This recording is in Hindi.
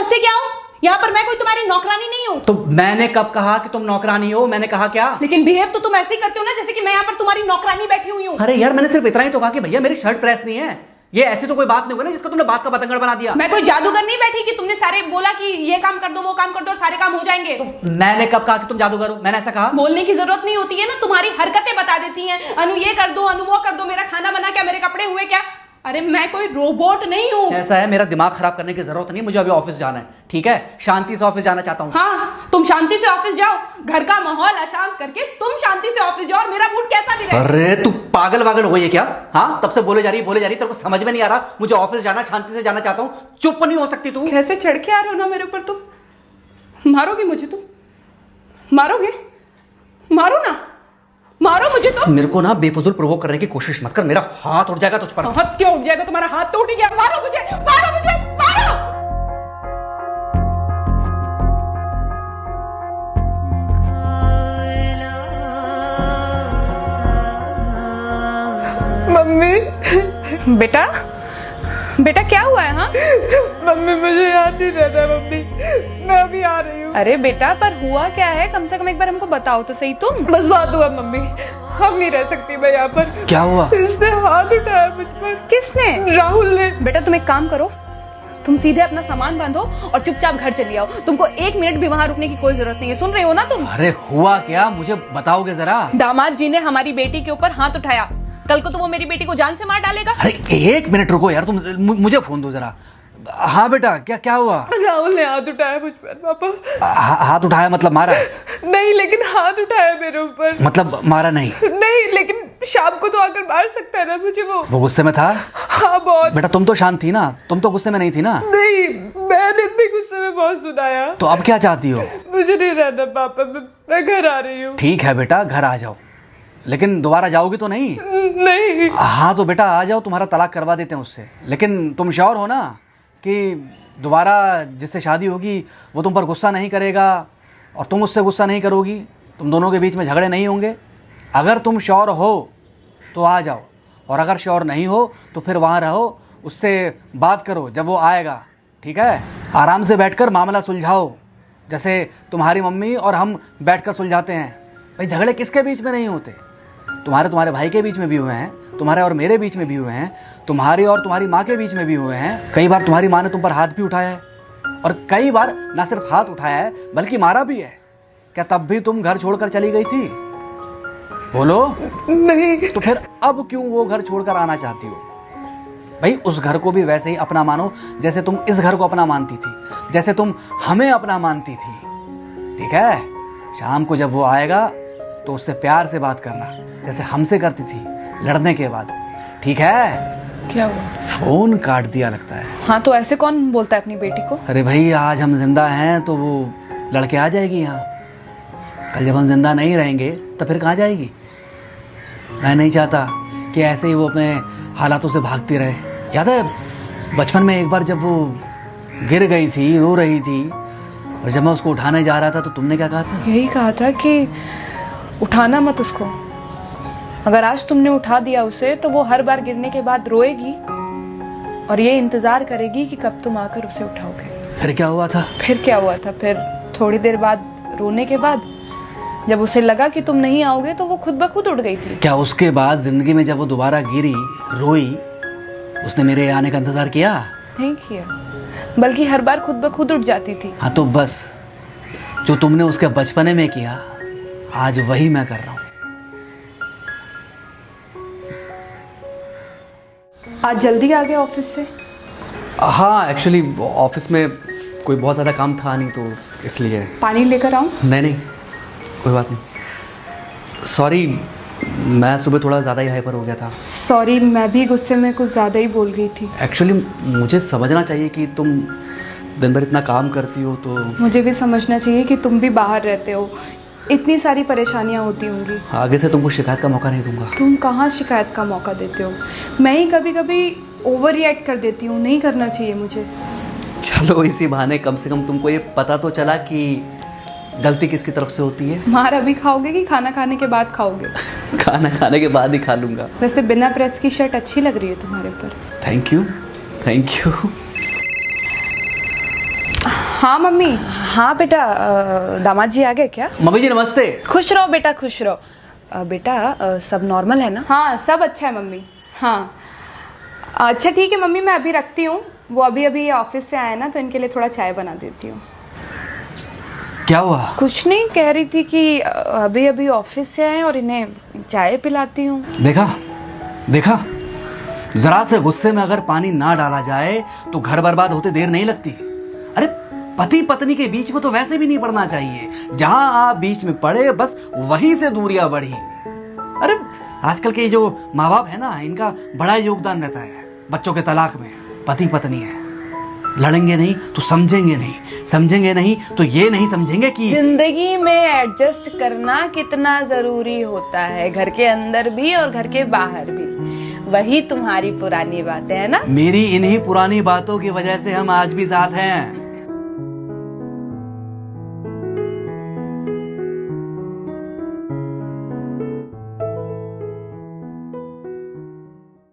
समझते क्या हो? यहाँ पर मैं कोई तुम्हारी नौकरानी नहीं हूँ। तो मैंने कब कहा कि तुम नौकरानी हो? मैंने कहा क्या? लेकिन बिहेव तो तुम ऐसे ही करते हो ना जैसे कि मैं यहाँ पर तुम्हारी नौकरानी बैठी हुई हूँ। अरे यार मैंने सिर्फ इतना ही तो कहा कि भैया मेरी शर्ट प्रेस नहीं है। ये ऐसी तो कोई बात नहीं हुई ना जिसका तुमने बात का बतंगड़ बना दिया। मैं कोई जादूगर नहीं बैठी कि तुमने सारे बोला कि ये काम कर दो वो काम कर दो और सारे काम हो जाएंगे। मैंने कब कहा कि तुम जादूगर हो? मैंने ऐसा कहा? बोलने की जरूरत नहीं होती है ना, तुम्हारी हरकतें बता देती हैं। अनु ये कर दो, अनु वो कर दो, मेरा खाना बना क्या, मेरे कपड़े हुए क्या। अरे मैं कोई रोबोट नहीं हूँ। ऐसा है, मेरा दिमाग खराब करने की जरूरत नहीं, मुझे अभी ऑफिस जाना है। ठीक है, शांति से ऑफिस जाना चाहता हूँ। हाँ तुम शांति से ऑफिस जाओ, घर का माहौल अशांत करके तुम शांति से ऑफिस जाओ और मेरा मूड कैसा भी रहे। अरे तू पागल वागल हो गई है क्या? हाँ तब से बोले जा रही तेरे को समझ में नहीं आ रहा? मुझे ऑफिस जाना, शांति से जाना चाहता हूँ। चुप नहीं हो सकती तू? कैसे चढ़ के आ रहे हो ना मेरे ऊपर तुम। मारोगे मुझे? तुम मारोगे? मारो ना, मारो मुझे। तो मेरे को ना बेफजूल प्रोवोक करने की कोशिश मत कर, मेरा हाथ उठ जाएगा तुझ पर। हाथ क्यों उठ जाएगा? तुम्हारा हाथ तो उठ गया। मारो मुझे, मारो मुझे, मारो। मम्मी। बेटा बेटा क्या हुआ है? हाँ मम्मी मुझे याद नहीं रहता मम्मी, मैं अभी आ रही हूँ। अरे बेटा पर हुआ क्या है? कम से कम एक बार हमको बताओ तो सही। तुम बस बात हुआ मम्मी, हम नहीं रह सकती मैं यहाँ पर। क्या हुआ? इसने हाथ उठाया मुझ पर। किसने? राहुल ने। बेटा तुम एक काम करो, तुम सीधे अपना सामान बांधो और चुपचाप घर चली आओ। तुमको एक मिनट भी वहां रुकने की कोई जरूरत नहीं है। सुन रहे हो ना तुम? अरे हुआ क्या, मुझे बताओगे जरा? दामाद जी ने हमारी बेटी के ऊपर हाथ उठाया। कल को तो वो मेरी बेटी को जान से मार डालेगा। अरे एक मिनट रुको यार, तुम मुझे फोन दो जरा। हाँ बेटा, क्या हुआ? राहुल ने हाथ उठाया मुझ पर पापा। हाथ उठाया मतलब मारा? नहीं लेकिन हाथ उठाया मेरे ऊपर। मतलब मारा नहीं? नहीं लेकिन शाम को तो आकर मार सकता है ना मुझे वो गुस्से में था? हाँ बहुत। बेटा तुम तो शांत थी ना, तुम तो गुस्से में नहीं थी ना? नहीं मैंने भी गुस्से में बहुत सुनाया। तो अब क्या चाहती हो? मुझे नहीं रहना पापा, मैं घर आ रही हूँ। ठीक है बेटा, घर आ जाओ, लेकिन दोबारा जाओगी तो नहीं? नहीं। हाँ तो बेटा आ जाओ, तुम्हारा तलाक करवा देते हैं उससे। लेकिन तुम श्योर हो ना कि दोबारा जिससे शादी होगी वो तुम पर गुस्सा नहीं करेगा और तुम उससे गुस्सा नहीं करोगी, तुम दोनों के बीच में झगड़े नहीं होंगे? अगर तुम श्योर हो तो आ जाओ, और अगर श्योर नहीं हो तो फिर वहाँ रहो, उससे बात करो जब वो आएगा। ठीक है, आराम से बैठकर मामला सुलझाओ, जैसे तुम्हारी मम्मी और हम बैठकर सुलझाते हैं। भाई झगड़े किसके बीच में नहीं होते? तुम्हारे भाई के बीच में भी हुए हैं, तुम्हारे और मेरे बीच में भी हुए हैं, तुम्हारी और तुम्हारी माँ के बीच में भी हुए हैं। कई बार तुम्हारी माँ ने तुम पर हाथ भी उठाया है, और कई बार ना सिर्फ हाथ उठाया है बल्कि मारा भी है। क्या तब भी तुम घर छोड़कर चली गई थी? बोलो। नहीं। तो फिर अब क्यों वो घर छोड़कर आना चाहती हो? भाई उस घर को भी वैसे ही अपना मानो जैसे तुम इस घर को अपना मानती थी, जैसे तुम हमें अपना मानती थी। ठीक है, शाम को जब वो आएगा तो उससे प्यार से बात करना, जैसे हमसे करती थी लड़ने के बाद। ठीक है? क्या हुआ? फोन काट दिया लगता है। हाँ तो ऐसे कौन बोलता है अपनी बेटी को? अरे भाई आज हम जिंदा हैं तो वो लड़के आ जाएगी यहाँ, कल जब हम जिंदा नहीं रहेंगे तो फिर कहाँ जाएगी? मैं नहीं चाहता कि ऐसे ही वो अपने हालातों से भागती रहे। याद है बचपन में एक बार जब वो गिर गई थी, रो रही थी, और जब मैं उसको उठाने जा रहा था तो तुमने क्या कहा था? यही कहा था कि उठाना मत उसको। अगर आज तुमने उठा दिया उसे तो वो हर बार गिरने के बाद रोएगी और ये इंतजार करेगी कि कब तुम आकर उसे उठाओगे। फिर क्या हुआ था? फिर क्या हुआ था? फिर थोड़ी देर बाद रोने के बाद जब उसे लगा कि तुम नहीं आओगे तो वो खुद ब खुद उठ गई थी। क्या उसके बाद जिंदगी में जब वो दोबारा गिरी, रोई, उसने मेरे आने का इंतजार किया? नहीं किया, बल्कि हर बार खुद ब खुद उठ जाती थी। हाँ तो बस जो तुमने उसके बचपने में किया आज वही मैं कर रहा हूँ। आज जल्दी आ गए ऑफिस से? हाँ एक्चुअली ऑफिस में कोई बहुत ज़्यादा काम था नहीं तो इसलिए। पानी लेकर आऊं? नहीं कोई बात नहीं, सॉरी मैं सुबह थोड़ा ज़्यादा ही हाइपर हो गया था। सॉरी, मैं भी गुस्से में कुछ ज़्यादा ही बोल गई थी। एक्चुअली मुझे समझना चाहिए कि तुम दिन भर इतना काम करती हो तो मुझे भी समझना चाहिए कि तुम भी बाहर रहते हो, इतनी सारी परेशानियां होती होंगी। आगे से तुमको शिकायत का मौका नहीं दूंगा। तुम कहाँ शिकायत का मौका देते हो? मैं ही कभी कभी ओवर रिएक्ट कर देती हूँ, नहीं करना चाहिए मुझे। चलो इसी बहाने कम से कम तुमको ये पता तो चला कि गलती किसकी तरफ से होती है। मार अभी खाओगे कि खाना खाने के बाद खाओगे? खाना खाने के बाद ही खा लूंगा। वैसे बिना प्रेस की शर्ट अच्छी लग रही है तुम्हारे पर। Thank you. हाँ मम्मी। हाँ बेटा, दामाद जी आ गए क्या? मम्मी जी नमस्ते। खुश रहो बेटा, खुश रहो। बेटा सब नॉर्मल है ना? हाँ सब अच्छा है मम्मी। हाँ अच्छा ठीक है मम्मी, मैं अभी रखती हूँ। वो अभी अभी ऑफिस से आए ना, तो इनके लिए थोड़ा चाय बना देती हूँ। क्या हुआ? कुछ नहीं, कह रही थी कि अभी अभी ऑफिस से आए और इन्हें चाय पिलाती हूँ। देखा देखा, जरा से गुस्से में अगर पानी ना डाला जाए तो घर बर्बाद होते देर नहीं लगती। अरे पति पत्नी के बीच में तो वैसे भी नहीं पड़ना चाहिए। जहां आप बीच में पड़े बस वहीं से दूरियां बढ़ी। अरे आजकल के जो माँ बाप है ना, इनका बड़ा योगदान रहता है बच्चों के तलाक में। पति पत्नी है, लड़ेंगे नहीं तो समझेंगे नहीं, समझेंगे नहीं तो ये नहीं समझेंगे कि जिंदगी में एडजस्ट करना कितना जरूरी होता है, घर के अंदर भी और घर के बाहर भी। वही तुम्हारी पुरानी बातें है ना। मेरी इन्हीं पुरानी बातों की वजह से हम आज भी साथ हैं।